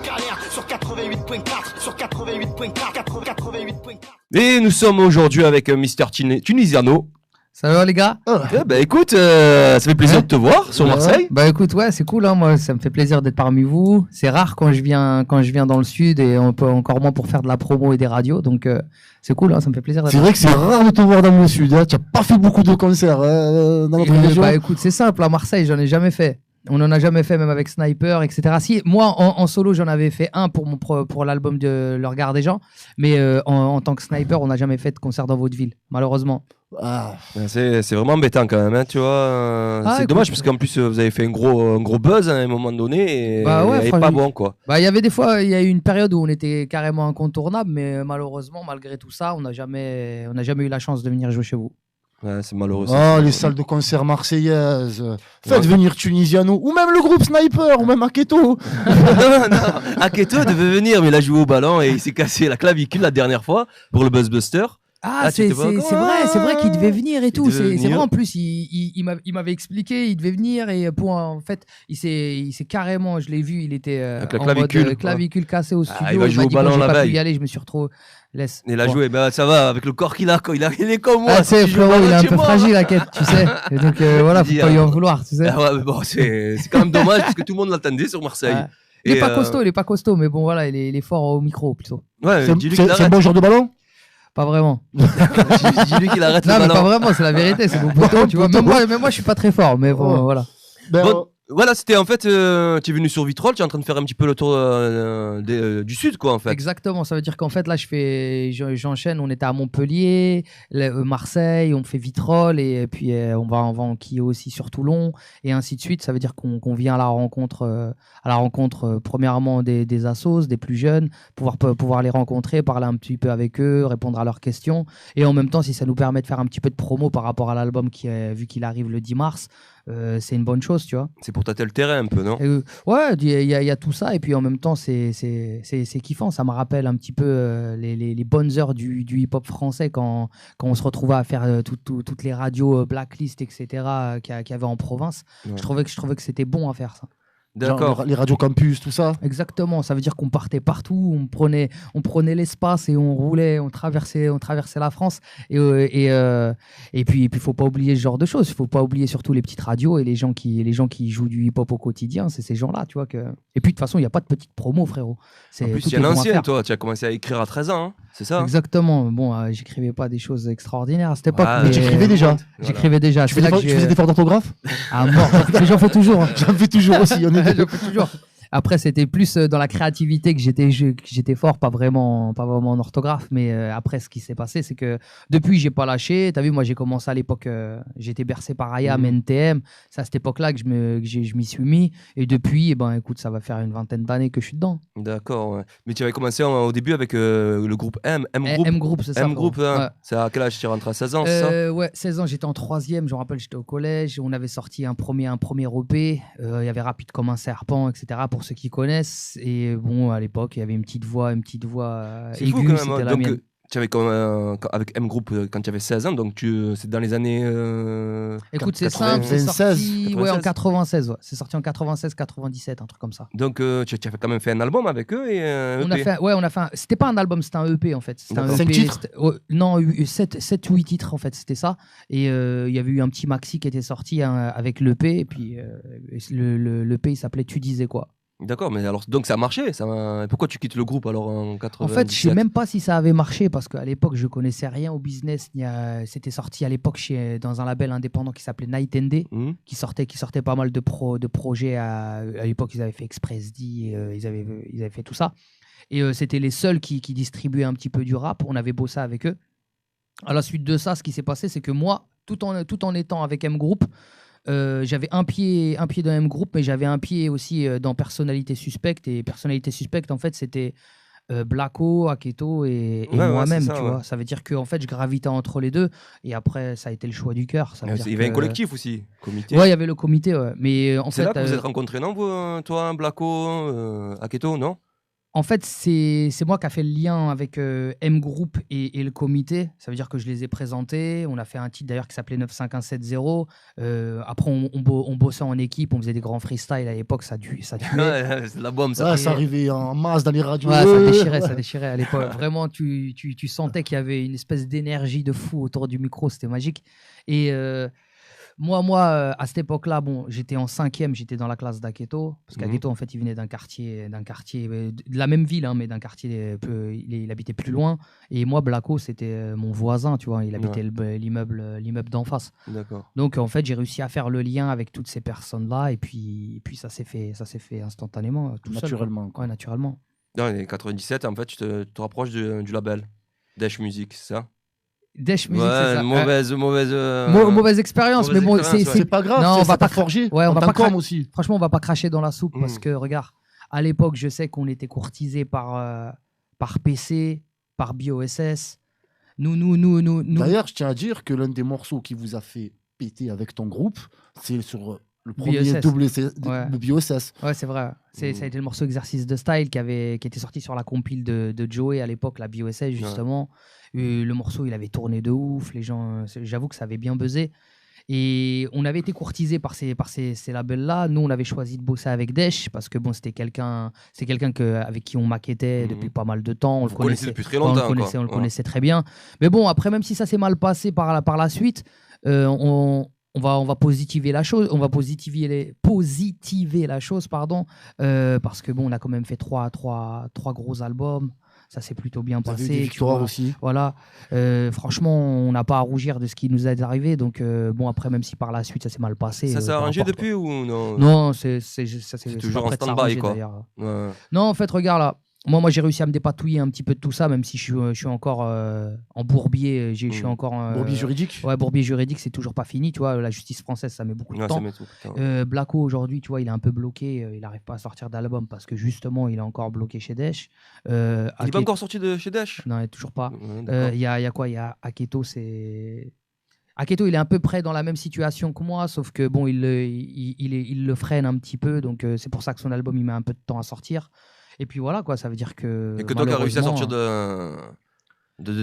galère sur 88.4, sur 88.4, 88.4. Et nous sommes aujourd'hui avec Mister Tunisiano. Ça va les gars? Bah écoute, ça fait plaisir de te voir sur Marseille. Bah écoute, ouais, c'est cool, hein, moi ça me fait plaisir d'être parmi vous. C'est rare quand je viens dans le sud et on peut encore moins pour faire de la promo et des radios, donc c'est cool, hein, ça me fait plaisir. C'est vrai que c'est rare de te voir dans le sud, hein. Tu n'as pas fait beaucoup de concerts dans notre région. Bah écoute, c'est simple, à Marseille j'en ai jamais fait. On en a jamais fait, même avec Sniper, etc. Si, moi, en solo, j'en avais fait un pour l'album de Le Regard des gens, mais en tant que Sniper, on n'a jamais fait de concert dans votre ville, malheureusement. Ah. C'est vraiment embêtant quand même, hein, tu vois. C'est dommage parce qu'en plus vous avez fait un gros buzz à un moment donné et bah ouais, il pas bon quoi. Bah il y avait des fois, il y a eu une période où on était carrément incontournable, mais malheureusement, malgré tout ça, on n'a jamais eu la chance de venir jouer chez vous. Ouais, c'est malheureux. Oh, les salles de concert marseillaises. Faites venir Tunisiano, ou même le groupe Sniper, ou même Aketo. non, Aketo devait venir, mais il a joué au ballon et il s'est cassé la clavicule la dernière fois pour le Buzzbuster. C'est vrai qu'il devait venir et tout. C'est vrai, en plus, il m'avait expliqué, il devait venir et en fait, il s'est carrément, je l'ai vu, il était avec la clavicule cassée au studio. Il va jouer au ballon la veille. Pas pu y aller, je me suis retrouvé. Il a joué, bah ça va, avec le corps qu'il a, il est comme moi. C'est frérot, il est un peu fragile la quête, tu sais. Et donc voilà, faut pas lui en vouloir, tu sais. Ouais, mais bon, c'est quand même dommage parce que tout le monde l'attendait sur Marseille. Ouais. Il est pas costaud, mais bon voilà, il est fort au micro plutôt. Ouais, c'est un bon joueur de ballon. Pas vraiment. Dis-lui qu'il arrête le ballon. Non, mais pas vraiment, c'est la vérité, c'est mon poteau, tu vois. Même moi, je suis pas très fort, mais bon, voilà. Voilà, c'était en fait, tu es venu sur Vitrolles, tu es en train de faire un petit peu le tour du sud, quoi, en fait. Exactement, ça veut dire qu'en fait, là, j'enchaîne, on était à Montpellier, Marseille, on fait Vitrolles, et puis on va enquiller aussi sur Toulon, et ainsi de suite. Ça veut dire qu'on vient à la rencontre premièrement des assos, des plus jeunes, pouvoir les rencontrer, parler un petit peu avec eux, répondre à leurs questions, et en même temps, si ça nous permet de faire un petit peu de promo par rapport à l'album vu qu'il arrive le 10 mars, c'est une bonne chose, tu vois. C'est pour tâter le terrain un peu, non? Ouais, il y a tout ça, et puis en même temps, c'est kiffant. Ça me rappelle un petit peu les bonnes heures du hip-hop français quand on se retrouvait à faire toutes les radios Blacklist, etc., qu'il y avait en province. Ouais. Je trouvais que c'était bon à faire ça. D'accord. Genre les radios campus, tout ça. Exactement, ça veut dire qu'on partait partout, on prenait l'espace et on roulait, on traversait la France et puis faut pas oublier ce genre de choses, faut pas oublier surtout les petites radios et les gens qui jouent du hip-hop au quotidien, c'est ces gens-là, tu vois que. Et puis de toute façon, il y a pas de petite promo, frérot. En plus, il y a l'ancien, toi, tu as commencé à écrire à 13 ans, hein, c'est ça? Exactement. Bon, j'écrivais pas des choses extraordinaires à cette époque, mais j'écrivais déjà. J'écrivais déjà. Tu faisais des efforts d'orthographe? Ah mort, mais j'en fais toujours. Hein. J'en fais toujours aussi. Je fais toujours. Après, c'était plus dans la créativité que j'étais fort, pas vraiment en orthographe. Mais après, ce qui s'est passé, c'est que depuis, j'ai pas lâché. T'as vu, moi, j'ai commencé à l'époque, j'étais bercé par IAM, NTM. C'est à cette époque-là que je m'y suis mis. Et depuis, écoute, ça va faire une vingtaine d'années que je suis dedans. D'accord. Ouais. Mais tu avais commencé au début avec le groupe M-Group. M-Group, c'est ça. M-Group, hein. Ouais. C'est à quel âge tu es rentré à 16 ans, c'est ça? Ouais, 16 ans, j'étais en 3e. Je me rappelle, j'étais au collège. On avait sorti un premier EP. Il y avait Rapide comme un serpent, etc. Pour ceux qui connaissent, et bon, à l'époque il y avait une petite voix aiguë, fou, c'était la mienne. Tu avais avec M-Group quand tu avais 16 ans, donc c'est dans les années écoute, c'est simple, c'est sorti en 96, ouais. C'est sorti en 96, 97, un truc comme ça. Donc tu as quand même fait un album avec eux et on a fait c'était pas un album, c'était un EP en fait. C'était un EP, 5 titres non, 7 ou 8 titres en fait, c'était ça. Et il y avait eu un petit maxi qui était sorti avec l'EP, et puis l'EP il s'appelait Tu disais quoi. D'accord, mais alors donc ça a marché. Pourquoi tu quittes le groupe alors en 97? En fait, je sais même pas si ça avait marché parce qu'à l'époque, je connaissais rien au business. C'était sorti à l'époque dans un label indépendant qui s'appelait Night and Day, qui sortait pas mal de projets. À l'époque, ils avaient fait Express D, ils avaient fait tout ça. Et c'était les seuls qui distribuaient un petit peu du rap. On avait bossé avec eux. À la suite de ça, ce qui s'est passé, c'est que moi, tout en étant avec M-Group, j'avais un pied dans M-Group, mais j'avais un pied aussi dans Personnalité Suspecte. Et Personnalité Suspecte, en fait, c'était Blacko, Aketo et moi-même, tu vois. Ça veut dire que en fait, je gravitais entre les deux. Et après, ça a été le choix du cœur. Il y avait un collectif aussi, comité. Ouais, il y avait le comité. Ouais. Mais c'est là que vous êtes rencontrés, non, toi, Blacko, Aketo, non? En fait, c'est moi qui a fait le lien avec M Group et le comité. Ça veut dire que je les ai présentés. On a fait un titre d'ailleurs qui s'appelait 95170. Après, on bossait en équipe, on faisait des grands freestyles à l'époque. Ça tuait. C'est la bombe, ça. Ouais, ça arrivait en masse dans les radios. Ouais, ça déchirait à l'époque. Vraiment, tu sentais qu'il y avait une espèce d'énergie de fou autour du micro. C'était magique. Et moi, à cette époque-là, bon, j'étais en 5e, j'étais dans la classe d'Aketo, parce qu'Aketo, en fait, il venait d'un quartier de la même ville, hein, mais d'un quartier il habitait plus loin. Et moi, Blacko, c'était mon voisin, tu vois, il habitait l'immeuble d'en face. D'accord. Donc, en fait, j'ai réussi à faire le lien avec toutes ces personnes-là, et puis ça s'est fait instantanément, tout naturellement. Seul, ouais, naturellement. Dans les 97, en fait, tu te rapproches du label Dash Music, c'est ça? Dash Music, ouais, c'est ça. Mauvaise expérience, mais bon, c'est pas grave, non, on va pas forger. Ouais, on va pas aussi. Franchement, on va pas cracher dans la soupe parce que regarde, à l'époque, je sais qu'on était courtisé par PC, par BioSS. Nous. D'ailleurs, je tiens à dire que l'un des morceaux qui vous a fait péter avec ton groupe, c'est sur le premier de BioSS. Ouais, c'est vrai. Ça a été le morceau Exercice de Style qui était sorti sur la compile de Joey à l'époque, la BioSS justement. Le morceau, il avait tourné de ouf. Les gens, j'avoue que ça avait bien buzzé. Et on avait été courtisé par ces labels-là. Nous, on avait choisi de bosser avec Desh parce que bon, c'était quelqu'un avec qui on maquettait depuis pas mal de temps. On le connaissait depuis très longtemps. On le connaissait très bien. Mais bon, après, même si ça s'est mal passé par la suite, on va positiver la chose. On va positiver la chose, pardon, parce que bon, on a quand même fait trois gros albums. Ça s'est plutôt bien passé. Des victoires aussi. Voilà. Franchement, on n'a pas à rougir de ce qui nous est arrivé. Donc, bon, après, même si par la suite, ça s'est mal passé. Ça s'est arrangé depuis ou non? Non, c'est toujours en stand-by, quoi. Ouais. Non, en fait, regarde là. Moi, j'ai réussi à me dépatouiller un petit peu de tout ça, même si je suis encore en bourbier. Je suis encore bourbier juridique. Ouais, bourbier juridique, c'est toujours pas fini. Tu vois, la justice française, ça met beaucoup de temps. Blacko, aujourd'hui, tu vois, il est un peu bloqué. Il n'arrive pas à sortir d'album parce que justement, il est encore bloqué chez Dash. Il n'est pas encore sorti de chez Dash? Non, il n'est toujours pas. Il y a quoi? Il y a Aketo, Aketo, il est un peu près dans la même situation que moi, sauf que bon, il le freine un petit peu. Donc, c'est pour ça que son album, il met un peu de temps à sortir. Et puis voilà, quoi, ça veut dire que. Et que toi, tu as réussi à sortir de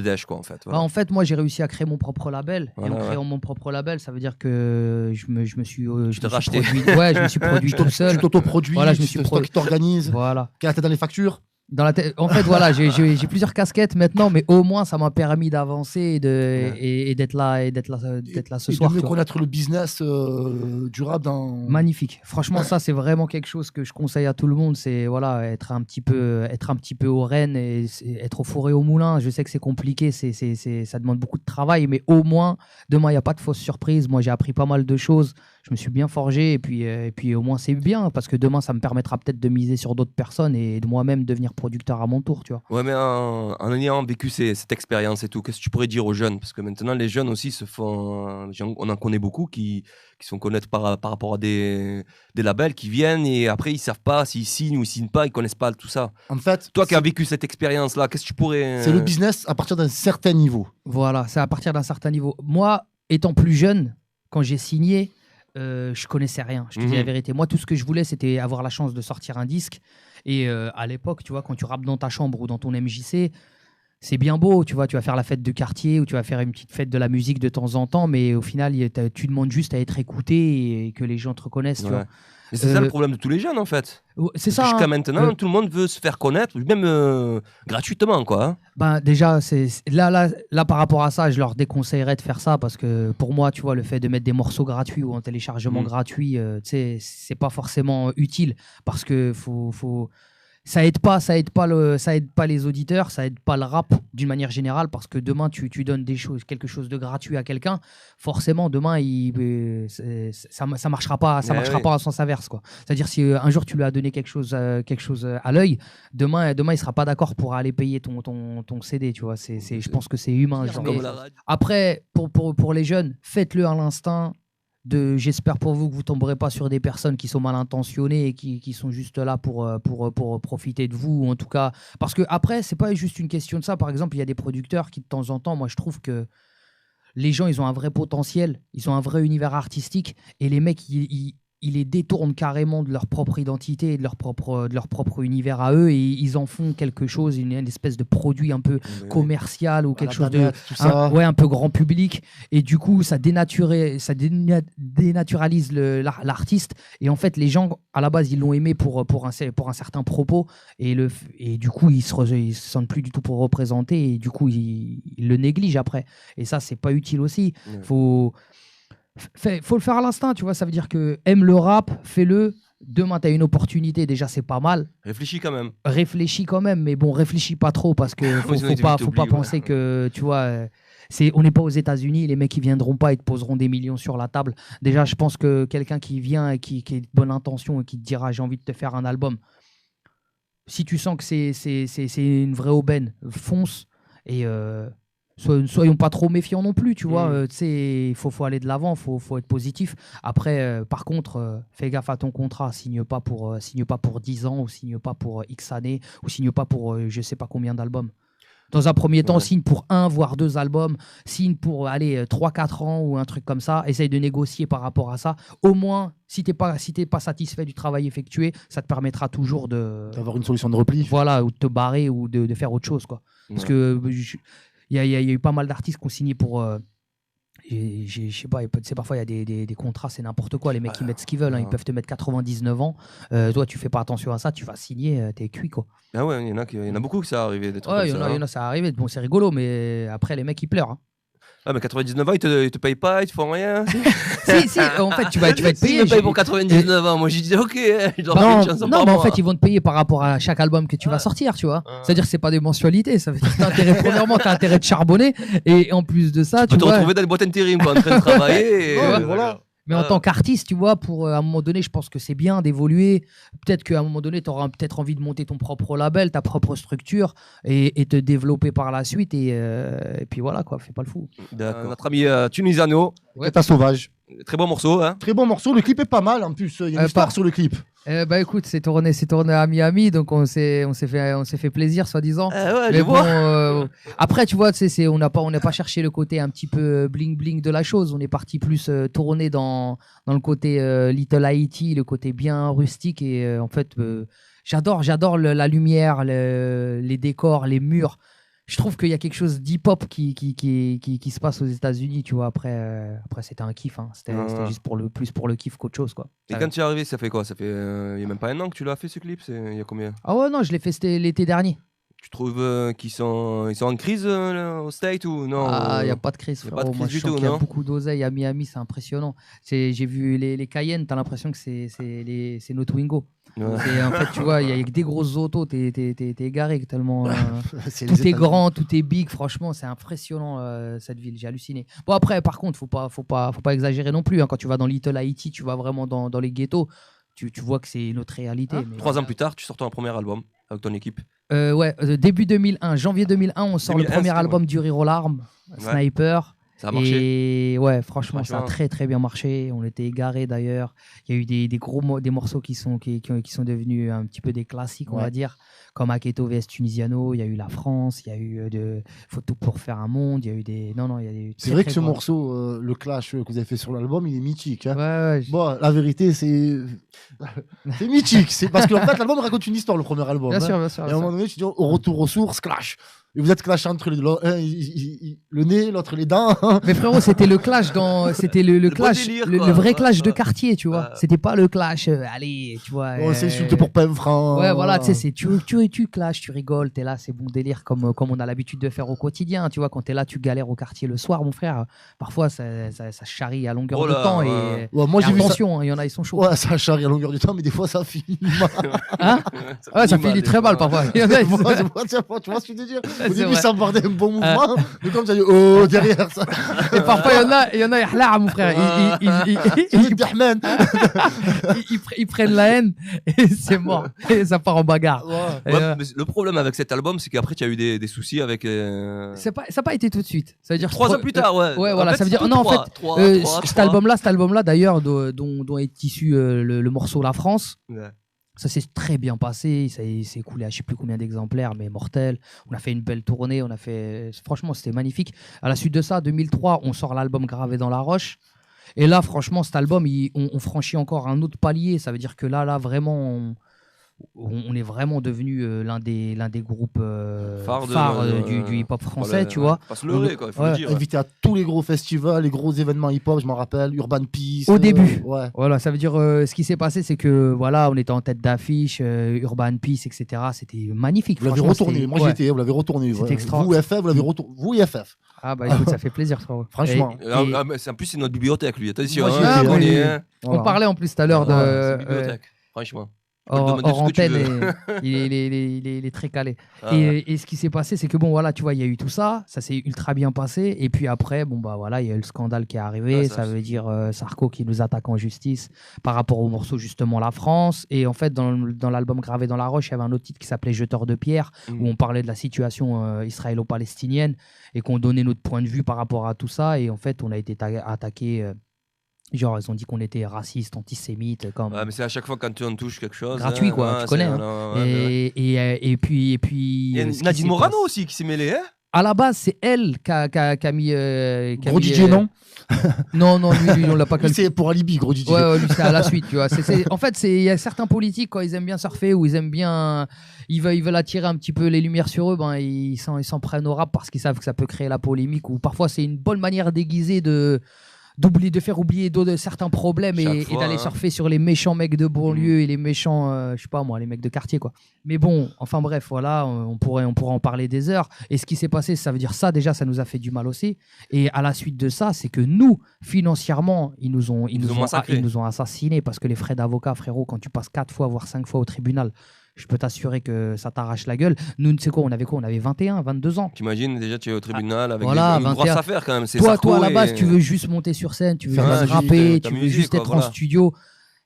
Dash, quoi, en fait. Voilà. En fait, moi, j'ai réussi à créer mon propre label. Et en créant mon propre label, ça veut dire que je me suis. Tu t'es racheté. Ouais, je me suis produit tout seul. Tu t'autoproduis, voilà, je me suis qui t'organise. Voilà. Qui a la tête dans les factures. En fait, voilà, j'ai plusieurs casquettes maintenant, mais au moins, ça m'a permis d'avancer et d'être là ce soir. Et de mieux connaître le business durable dans. Magnifique. Franchement, ça, c'est vraiment quelque chose que je conseille à tout le monde. C'est voilà, être un petit peu aux rênes et être au four et au moulin. Je sais que c'est compliqué, ça demande beaucoup de travail, mais au moins, demain, il n'y a pas de fausse surprise. Moi, j'ai appris pas mal de choses. Je me suis bien forgé et puis au moins, c'est bien parce que demain, ça me permettra peut-être de miser sur d'autres personnes et de moi-même devenir producteur à mon tour, tu vois. Ouais, mais en ayant vécu cette expérience et tout, qu'est-ce que tu pourrais dire aux jeunes? Parce que maintenant, les jeunes aussi se font... On en connaît beaucoup qui se font connaître par rapport à des labels qui viennent et après, ils savent pas s'ils signent ou ils signent pas, ils connaissent pas tout ça. En fait... Toi qui as vécu cette expérience-là, qu'est-ce que tu pourrais... C'est le business à partir d'un certain niveau. Voilà, c'est à partir d'un certain niveau. Moi, étant plus jeune, quand j'ai signé... je connaissais rien, je te dis la vérité. Moi, tout ce que je voulais, c'était avoir la chance de sortir un disque. Et à l'époque, tu vois, quand tu rappes dans ta chambre ou dans ton MJC, c'est bien beau, tu vois, tu vas faire la fête de quartier ou tu vas faire une petite fête de la musique de temps en temps, mais au final, tu demandes juste à être écouté et que les gens te reconnaissent, tu vois. Mais c'est ça le problème de tous les jeunes, en fait. C'est ça. Jusqu'à maintenant, tout le monde veut se faire connaître, même gratuitement, quoi. Hein. Ben, déjà, là, par rapport à ça, je leur déconseillerais de faire ça parce que pour moi, tu vois, le fait de mettre des morceaux gratuits ou en téléchargement gratuit, tu sais, c'est pas forcément utile parce que ça aide pas les auditeurs, ça aide pas le rap d'une manière générale parce que demain tu donnes quelque chose de gratuit à quelqu'un, forcément demain ça marchera pas en sens inverse, quoi. C'est-à-dire si un jour tu lui as donné quelque chose à l'œil, demain il sera pas d'accord pour aller payer ton CD, tu vois. Je pense que c'est humain. Après pour les jeunes, faites-le à l'instinct. J'espère pour vous que vous tomberez pas sur des personnes qui sont mal intentionnées et qui sont juste là pour profiter de vous, ou en tout cas parce que après c'est pas juste une question de ça. Par exemple, il y a des producteurs qui de temps en temps, moi je trouve que les gens ils ont un vrai potentiel, ils ont un vrai univers artistique et les mecs ils les détournent carrément de leur propre identité et de leur propre univers à eux, et ils en font quelque chose, une espèce de produit un peu commercial ou quelque chose de un peu grand public, et du coup ça dénaturalise l'artiste, et en fait les gens à la base ils l'ont aimé pour un certain propos, et du coup ils se sentent plus du tout pour représenter, et du coup ils le négligent après, et ça c'est pas utile aussi. Faut le faire à l'instinct, tu vois. Ça veut dire que aime le rap, fais-le. Demain, tu as une opportunité, déjà, c'est pas mal. Réfléchis quand même. Mais bon, réfléchis pas trop, parce que faut pas penser que, tu vois, on n'est pas aux États-Unis, les mecs qui viendront pas et te poseront des millions sur la table. Déjà, je pense que quelqu'un qui vient et qui est de bonne intention et qui te dira j'ai envie de te faire un album, si tu sens que c'est une vraie aubaine, fonce, et soyons pas trop méfiants non plus, tu vois. Il faut aller de l'avant, faut être positif. Après, par contre, fais gaffe à ton contrat. Signe pas pour 10 ans, ou signe pas pour X années, ou signe pas pour je sais pas combien d'albums. Dans un premier temps, signe pour 1 voire 2 albums, signe pour 3-4 ans ou un truc comme ça. Essaye de négocier par rapport à ça. Au moins, si t'es pas satisfait du travail effectué, ça te permettra toujours d'avoir une solution de repli. Voilà, ou de te barrer, ou de faire autre chose, quoi. Parce que il y a eu pas mal d'artistes qui ont signé pour. Je sais pas, parfois il y a des contrats, c'est n'importe quoi. Les mecs, ils mettent ce qu'ils veulent. Ils peuvent te mettre 99 ans. Toi, tu fais pas attention à ça, tu vas signer, t'es cuit, quoi. Ah ouais, il y en a beaucoup que ça arrivé. Il y en a, ça arrive. Bon, c'est rigolo, mais après, les mecs, ils pleurent. Ah, mais 99 ans, ils te payent pas, ils te font rien. si, en fait, tu vas être payé. Ils me payent pour 99 ans. Moi, j'ai dit, ok, je dois faire une chanson non, mais en fait, ils vont te payer par rapport à chaque album que tu vas sortir, tu vois. C'est-à-dire que c'est pas des mensualités. Ça veut dire que premièrement, t'as intérêt de charbonner. Et en plus de ça, tu peux te retrouver dans les boîtes intérim, en train de travailler. Voilà. Mais en tant qu'artiste, tu vois, à un moment donné, je pense que c'est bien d'évoluer. Peut-être qu'à un moment donné, tu auras peut-être envie de monter ton propre label, ta propre structure, et te développer par la suite. Et puis voilà, quoi, fais pas le fou. Notre ami Tunisano. Tata Sauvage. Très bon morceau. Hein. Très bon morceau. Le clip est pas mal en plus. Il y a une histoire sur le clip. Bah écoute, c'est tourné à Miami, donc on s'est fait plaisir, soi-disant. Ouais, mais bon, après, tu vois, on n'a pas cherché le côté un petit peu bling bling de la chose. On est parti plus tourner dans le côté Little Haiti, le côté bien rustique. Et en fait, j'adore la lumière, les décors, les murs. Je trouve qu'il y a quelque chose d'hip-hop qui se passe aux États-Unis, tu vois. Après c'était un kiff, hein. C'était juste plus pour le kiff qu'autre chose, quoi. Et quand tu es arrivé, ça fait quoi? Ça fait il y a même pas 1 an que tu l'as fait, ce clip? Il y a combien? Ah ouais, non, je l'ai fait l'été dernier. Tu trouves qu'ils sont en crise au State ou non? Ah, il n'y a pas de crise, frérot. Moi, je sens qu'il y a beaucoup d'oseille à Miami, c'est impressionnant. J'ai vu les Cayenne, t'as l'impression que c'est nos Twingo. Ouais. En fait, tu vois, il y a des grosses autos, t'es égaré tellement. Tout est grand, tout est big. Franchement, c'est impressionnant cette ville. J'ai halluciné. Bon, après, par contre, faut pas exagérer non plus. Hein. Quand tu vas dans Little Haiti, tu vas vraiment dans les ghettos. Tu vois que c'est une autre réalité. Mais 3 ans plus tard, tu sors ton premier album avec ton équipe. Début 2001, janvier 2001, on sort le premier album du Rire aux larmes, Sniper. Ça a marché. Et ouais, franchement, ça a très très bien marché. On était égarés d'ailleurs. Il y a eu des morceaux qui sont devenus un petit peu des classiques, on va dire, comme Aketo vs Tunisiano. Il y a eu La France, il y a eu Faut tout pour faire un monde. Il y a eu des. Non, il y a eu. C'est vrai que ce morceau, le clash que vous avez fait sur l'album, il est mythique. Hein. Ouais. Bon, la vérité, c'est mythique. C'est parce qu'en fait, l'album raconte une histoire, le premier album. Bien sûr. Et à un moment donné, tu dis au retour aux sources, clash. Et vous êtes clashé entre le nez, l'autre les dents. Mais frérot, c'était le clash c'était le clash, délire, le vrai clash de quartier, tu vois. C'était pas le clash, allez, tu vois. On s'est insulté pour pas un franc. Ouais, voilà, tu sais, tu clashes, tu rigoles, t'es là, c'est bon délire, comme on a l'habitude de faire au quotidien, tu vois. Quand t'es là, tu galères au quartier le soir, mon frère. Parfois, ça charrie à longueur de temps. Et moi, j'ai vu attention, il y en a, ils sont chauds. Ouais, ça charrie à longueur de temps, mais des fois, ça finit mal. Hein? Ouais, ça finit très mal parfois. Tu vois ce que je veux dire? Au début, ça me paraît un bon mouvement, mais comme ça dit, oh, derrière ça. Et parfois, il y en a, mon frère. Ils prennent la haine et c'est mort. Et ça part en bagarre. Mais le problème avec cet album, c'est qu'après, tu as eu des soucis avec. Ça n'a pas été tout de suite. Ça veut dire 3 ans plus tard, ouais. Ouais, voilà. Ça veut dire. Non, en fait, cet album-là, d'ailleurs, dont est issu le morceau La France. Ouais. Ça s'est très bien passé, ça s'est écoulé à je ne sais plus combien d'exemplaires, mais mortel. On a fait une belle tournée, franchement, c'était magnifique. À la suite de ça, 2003, on sort l'album Gravé dans la roche. Et là, franchement, cet album, on franchit encore un autre palier. Ça veut dire que là vraiment, on est vraiment devenu l'un des groupes phares du hip-hop français, tu vois. Pas se leurrer, quoi, il faut le dire. Invité à tous les gros festivals, les gros événements hip-hop, je m'en rappelle, Urban Peace. Au début. Voilà, ça veut dire, ce qui s'est passé, c'est que voilà, on était en tête d'affiche, Urban Peace, etc. C'était magnifique. Vous l'avez retourné, moi j'y étais, vous l'avez retourné. C'était extraordinaire. Vous, FF, vous l'avez retourné. Vous, IFF. Ah bah écoute, ça fait plaisir, franchement. En plus, c'est notre bibliothèque, lui. Attention, on parlait en plus tout à l'heure de bibliothèque, franchement. Hors antenne, il est très calé. Et ce qui s'est passé, c'est que bon, voilà, tu vois, il y a eu tout ça, ça s'est ultra bien passé. Et puis après, bon, bah voilà, il y a eu le scandale qui est arrivé. Ça veut dire Sarko qui nous attaque en justice par rapport au morceau, justement, La France. Et en fait, dans l'album Gravé dans la Roche, il y avait un autre titre qui s'appelait Jeteur de pierre, où on parlait de la situation israélo-palestinienne et qu'on donnait notre point de vue par rapport à tout ça. Et en fait, on a été attaqué. Genre, ils ont dit qu'on était raciste, antisémite. Mais c'est à chaque fois quand on touche quelque chose. Gratuit, quoi, tu connais. Et puis. Il y a Nadine Morano aussi qui s'est mêlée, hein. À la base, c'est elle qui a mis. Gros DJ, non? Non, lui, on l'a pas calculé. C'est pour alibi, gros DJ. Ouais, lui, c'est à la suite, tu vois. En fait, il y a certains politiques, quand ils aiment bien surfer ou ils aiment bien. Ils veulent attirer un petit peu les lumières sur eux, ben, ils s'en prennent au rap parce qu'ils savent que ça peut créer la polémique. Ou parfois, c'est une bonne manière déguisée de faire oublier certains problèmes et d'aller surfer sur les méchants mecs de banlieue et les méchants, je sais pas moi, les mecs de quartier, quoi. Mais bon, enfin bref, voilà, on pourrait en parler des heures. Et ce qui s'est passé, ça veut dire ça, déjà, ça nous a fait du mal aussi. Et à la suite de ça, c'est que nous, financièrement, ils nous ont assassinés parce que les frais d'avocat, frérot, quand tu passes 4 fois, voire 5 fois au tribunal, je peux t'assurer que ça t'arrache la gueule. Nous, tu sais quoi, on avait 21, 22 ans. T'imagines, déjà, tu es au tribunal avec voilà, une grosse affaire quand même. Toi, à la base, tu veux juste monter sur scène, tu veux juste rapper, tu veux juste être en studio.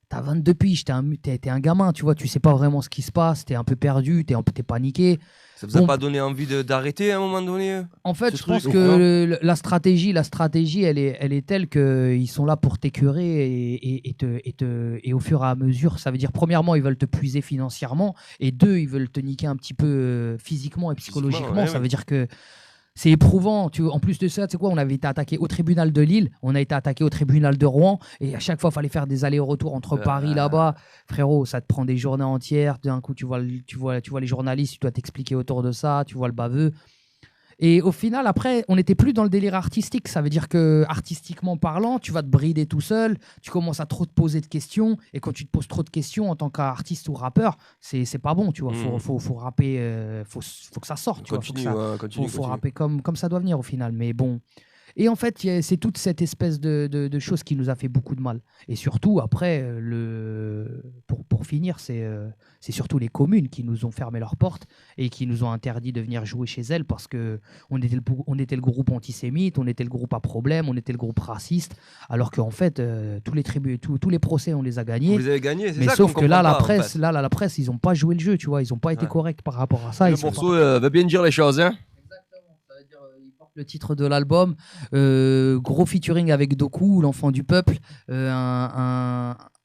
T'as 22 piges, t'es un gamin, tu vois, tu sais pas vraiment ce qui se passe, t'es un peu perdu, t'es paniqué. Ça vous a pas donné envie d'arrêter à un moment donné? En fait, je pense que la stratégie, elle est telle qu'ils sont là pour t'écœurer et au fur et à mesure, ça veut dire, premièrement, ils veulent te puiser financièrement et deux, ils veulent te niquer un petit peu physiquement et psychologiquement. Ça veut dire que c'est éprouvant. En plus de ça, tu sais quoi, on avait été attaqué au tribunal de Lille, on a été attaqué au tribunal de Rouen, et à chaque fois, il fallait faire des allers-retours entre Paris là-bas. Frérot, ça te prend des journées entières. D'un coup, tu vois les journalistes, tu dois t'expliquer autour de ça, tu vois le baveux. Et au final, après, on n'était plus dans le délire artistique. Ça veut dire que, artistiquement parlant, tu vas te brider tout seul, tu commences à trop te poser de questions. Et quand tu te poses trop de questions en tant qu'artiste ou rappeur, c'est pas bon, tu vois. Faut rapper, faut que ça sorte. Faut rapper comme ça doit venir au final. Mais bon. Et en fait, c'est toute cette espèce de chose qui nous a fait beaucoup de mal. Et surtout, après, pour finir, c'est surtout les communes qui nous ont fermé leurs portes et qui nous ont interdit de venir jouer chez elles parce qu'on était le groupe antisémite, on était le groupe à problème, on était le groupe raciste, alors qu'en fait, tous les procès, on les a gagnés. Vous les avez gagnés, c'est mais ça sauf que là, pas, la presse, ils n'ont pas joué le jeu, tu vois, ils n'ont pas été corrects par rapport à ça. Le morceau va bien dire les choses, hein. Le titre de l'album, gros featuring avec Doku, l'enfant du peuple,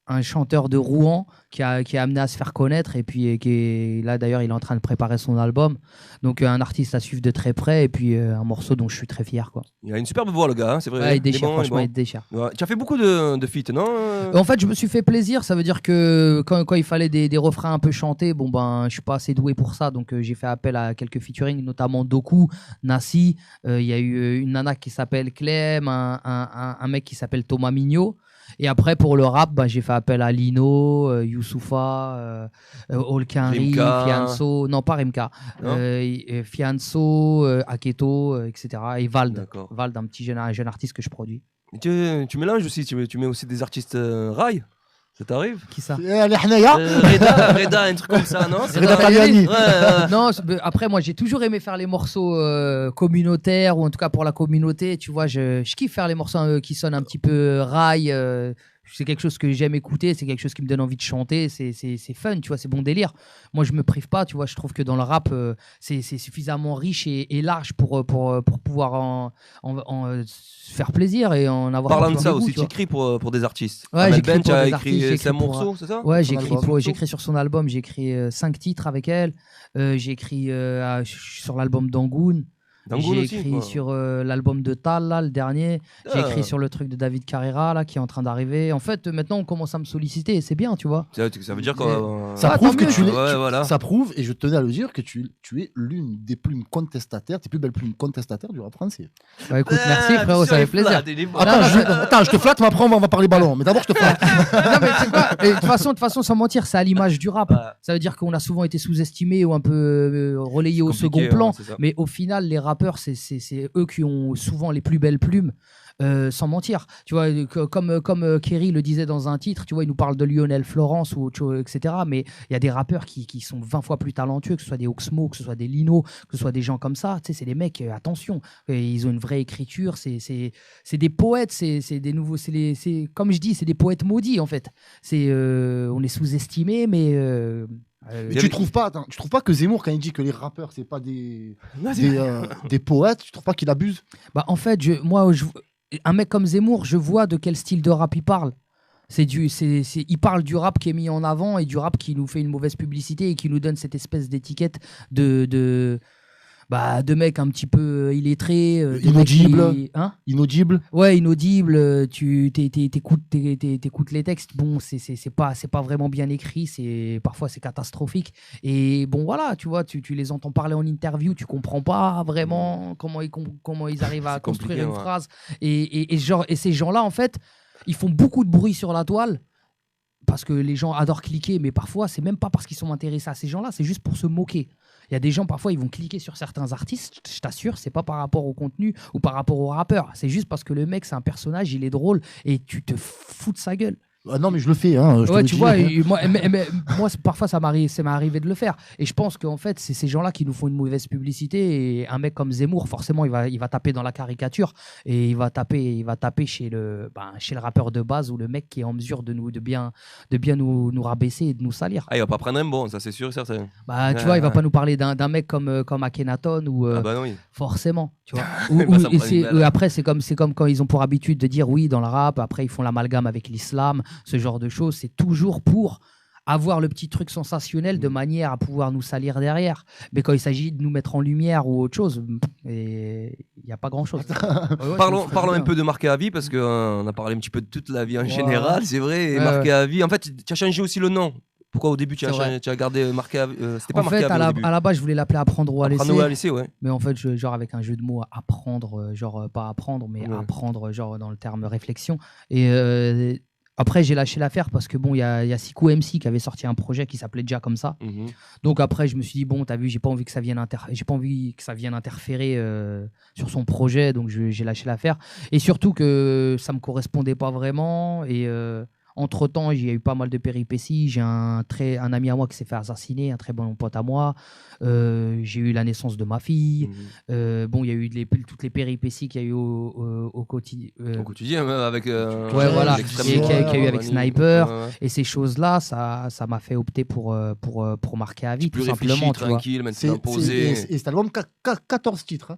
un chanteur de Rouen qui a amené à se faire connaître et puis qui est là d'ailleurs il est en train de préparer son album, donc un artiste à suivre de très près et puis un morceau dont je suis très fier, quoi. Il a une superbe voix, le gars, hein, c'est vrai. Ouais, il déchire, franchement, il déchire. Ouais. Tu as fait beaucoup de feats, non? En fait, je me suis fait plaisir. Ça veut dire que quand il fallait des refrains un peu chantés, bon ben, je suis pas assez doué pour ça, donc j'ai fait appel à quelques featuring, notamment Doku, Nassi. Il y a eu une nana qui s'appelle Clem, un mec qui s'appelle Thomas Mignot. Et après, pour le rap, j'ai fait appel à Lino, Youssoufa, Olkinri, Fianso, non pas Rimka, Fianso, Aketo, etc. Et Vald, un petit jeune artiste que je produis. Et tu mélanges aussi, tu mets aussi des artistes rail? Ça t'arrive? Qui ça? Reda, un truc comme ça, non? Reda Tagliani. Non, après, moi, j'ai toujours aimé faire les morceaux communautaires, ou en tout cas pour la communauté. Tu vois, je kiffe faire les morceaux qui sonnent un petit peu rail. C'est quelque chose que j'aime écouter, c'est quelque chose qui me donne envie de chanter, c'est fun, tu vois, c'est bon délire. Moi, je me prive pas, tu vois, je trouve que dans le rap, c'est suffisamment riche et large pour pouvoir en faire plaisir et en avoir. Parlant de ça aussi, tu écris pour des artistes. Ouais, j'écris pour des artistes. Tu as écrit 5 morceaux, c'est ça? Ouais, j'écris sur son album, j'ai écrit 5 titres avec elle. J'ai écrit sur l'album d'Angoun. J'ai écrit sur l'album de Tal, là, le dernier. J'ai écrit sur le truc de David Carrera, là, qui est en train d'arriver. En fait, maintenant, on commence à me solliciter et c'est bien, tu vois. Ça veut dire que ça prouve que ça prouve, et je tenais à le dire, que tu es l'une des plumes contestataires, tes plus belles plumes contestataires du rap français. Bah écoute, merci frérot, ça fait plaisir. Attends, je te flatte, mais après on va parler ballon. Mais d'abord, je te flatte. Non, mais c'est quoi ? De toute façon, sans mentir, c'est à l'image du rap. Ça veut dire qu'on a souvent été sous-estimés ou un peu relayés au second plan. Mais au final, les rappeurs, c'est eux qui ont souvent les plus belles plumes. Sans mentir, tu vois, comme Kerry le disait dans un titre, tu vois, il nous parle de Lionel Florence ou autre chose, etc. Mais il y a des rappeurs qui sont 20 fois plus talentueux, que ce soit des Oxmo, que ce soit des Lino, que ce soit des gens comme ça. Tu sais, c'est des mecs, attention, ils ont une vraie écriture. C'est des poètes, c'est des nouveaux, comme je dis, c'est des poètes maudits en fait. On est sous-estimé, mais tu trouves pas que Zemmour, quand il dit que les rappeurs c'est pas des poètes, tu trouves pas qu'il abuse? Bah en fait, un mec comme Zemmour, je vois de quel style de rap il parle. Il parle du rap qui est mis en avant et du rap qui nous fait une mauvaise publicité et qui nous donne cette espèce d'étiquette de mecs un petit peu illettrés. Inaudible. Ouais, inaudible. Tu t'écoutes les textes. Bon, c'est pas vraiment bien écrit. Parfois, c'est catastrophique. Et bon, voilà, tu vois, tu les entends parler en interview, tu comprends pas vraiment comment ils arrivent à construire une phrase. Et ces gens-là, en fait, ils font beaucoup de bruit sur la toile. Parce que les gens adorent cliquer, mais parfois, c'est même pas parce qu'ils sont intéressés à ces gens-là, c'est juste pour se moquer. Il y a des gens, parfois, ils vont cliquer sur certains artistes, je t'assure, c'est pas par rapport au contenu ou par rapport au rappeur. C'est juste parce que le mec, c'est un personnage, il est drôle et tu te fous de sa gueule. Ah non, mais je le fais. Hein, ouais, tu vois, moi, parfois, ça m'est arrivé de le faire. Et je pense qu'en fait, c'est ces gens-là qui nous font une mauvaise publicité. Et un mec comme Zemmour, forcément, il va taper dans la caricature. Et il va taper chez le rappeur de base ou le mec qui est en mesure de bien nous rabaisser et de nous salir. Ah, il va pas prendre un bon, ça c'est sûr et certain. Bah, tu vois, il va pas nous parler d'un mec comme Akhenaton ou non, oui. forcément, tu vois. Après, c'est comme quand ils ont pour habitude de dire oui dans le rap. Après, ils font l'amalgame avec l'islam. Ce genre de choses, c'est toujours pour avoir le petit truc sensationnel de manière à pouvoir nous salir derrière. Mais quand il s'agit de nous mettre en lumière ou autre chose, il n'y a pas grand-chose. Parlons un peu de Marqué à vie, parce qu'on a parlé un petit peu de toute la vie en général, c'est vrai. Et Marqué à vie, en fait, tu as changé aussi le nom. Pourquoi au début tu as gardé Marqué à vie? C'était pas Marqué à vie au début. À la base, je voulais l'appeler Apprendre ou à laisser. Apprendre ou à laisser, ouais. Mais en fait, genre avec un jeu de mots, apprendre, genre pas apprendre, mais apprendre, genre dans le terme réflexion. Et après, j'ai lâché l'affaire parce que bon, il y a Sikou MC qui avait sorti un projet qui s'appelait déjà comme ça. Donc après, je me suis dit bon, t'as vu, j'ai pas envie que ça vienne interférer sur son projet, donc j'ai lâché l'affaire. Et surtout que ça me correspondait pas vraiment. Et entre-temps, il y a eu pas mal de péripéties. J'ai un ami à moi qui s'est fait assassiner, un très bon pote à moi. J'ai eu la naissance de ma fille. Bon, il y a eu toutes les péripéties qu'il y a eu au quotidien. Au quotidien, même avec. Voilà, qu'il y a eu avec Sniper. Et ces choses-là, ça m'a fait opter pour Marqué à vie, tout simplement. Tranquille, maintenant posé. Et cet album, 14 titres. Hein.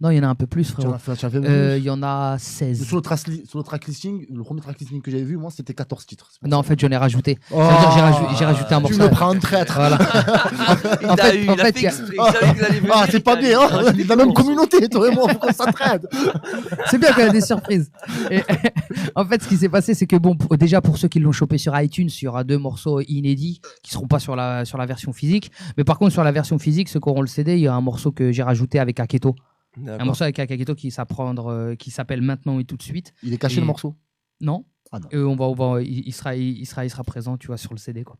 Non, il y en a un peu plus, frérot. Il y en a 16. Sur le tracklisting, le premier tracklisting que j'avais vu, moi, c'était 14 titres. Non, en fait, j'en ai rajouté. Ça veut dire j'ai rajouté un morceau. Tu me prends un traître. Voilà. C'est pas bien, hein. La même communauté, toi et moi, faut qu'on s'entraide. C'est bien quand il y a des surprises. Et, en fait, ce qui s'est passé, c'est que bon, déjà pour ceux qui l'ont chopé sur iTunes, il y aura 2 morceaux inédits qui seront pas sur la version physique. Mais par contre, sur la version physique, ceux qui auront le CD, il y a un morceau que j'ai rajouté avec Aketo. Un morceau avec Aketo qui s'appelle Maintenant et tout de suite. Il est caché le morceau? Non. Ah non. Il sera présent, tu vois, sur le CD, quoi.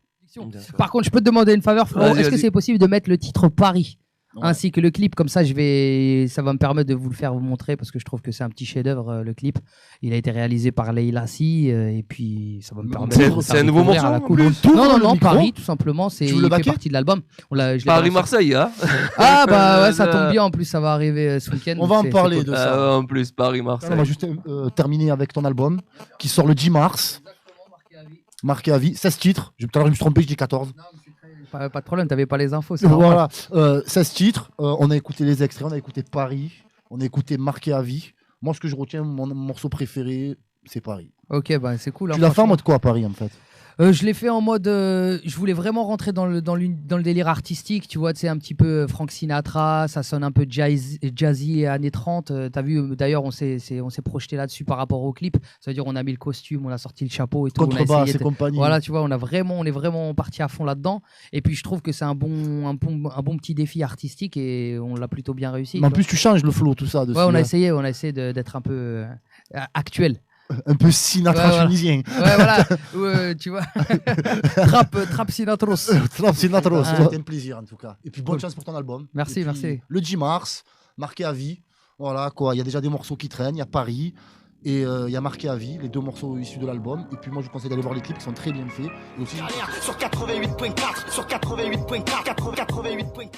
Par contre, je peux te demander une faveur, Florent. Est-ce que c'est possible de mettre le titre Paris ainsi que le clip, comme ça ça va me permettre de vous montrer, parce que je trouve que c'est un petit chef-d'œuvre, le clip. Il a été réalisé par Leila Si, et puis ça va me permettre. C'est un nouveau morceau? Non, Paris, tout simplement. Il fait partie de l'album. Paris-Marseille, hein? Ah bah ouais, ça tombe bien. En plus, ça va arriver ce week-end. On va en parler de ça. En plus, Paris-Marseille. On va juste terminer avec ton album qui sort le 10 mars. Marqué à vie. 16 titres. Tout à l'heure, je me suis trompé, je dis 14. Pas de problème, t'avais pas les infos. Voilà, 16 titres. On a écouté les extraits, on a écouté Paris, on a écouté Marqué à vie. Moi, ce que je retiens, mon morceau préféré, c'est Paris. Ok, bah c'est cool. Tu l'as fait en mode quoi, Paris, en fait? Je l'ai fait en mode, je voulais vraiment rentrer dans le délire artistique, tu vois, tu sais, un petit peu Frank Sinatra, ça sonne un peu jazzy années 30. T'as vu, d'ailleurs, on s'est projeté là-dessus par rapport au clip. Ça veut dire, on a mis le costume, on a sorti le chapeau et tout. Contrebasse et compagnie. Voilà, tu vois, on est vraiment parti à fond là-dedans. Et puis, je trouve que c'est un bon petit défi artistique et on l'a plutôt bien réussi. Mais en plus, tu changes le flow, tout ça. Dessus, ouais, on a essayé d'être un peu actuel. Un peu Sinatra tunisien. Ouais, voilà. Tu vois. Trap Sinatros. Trap Sinatros. C'était un plaisir, en tout cas. Et puis, bonne chance pour ton album. Merci, merci. Le 10 mars, marqué à vie. Voilà, quoi. Il y a déjà des morceaux qui traînent. Il y a Paris. Et il y a marqué à vie, les 2 morceaux issus de l'album. Et puis moi, je vous conseille d'aller voir les clips qui sont très bien faits. Et aussi... Sur 88.4, sur 88.4, 88.4.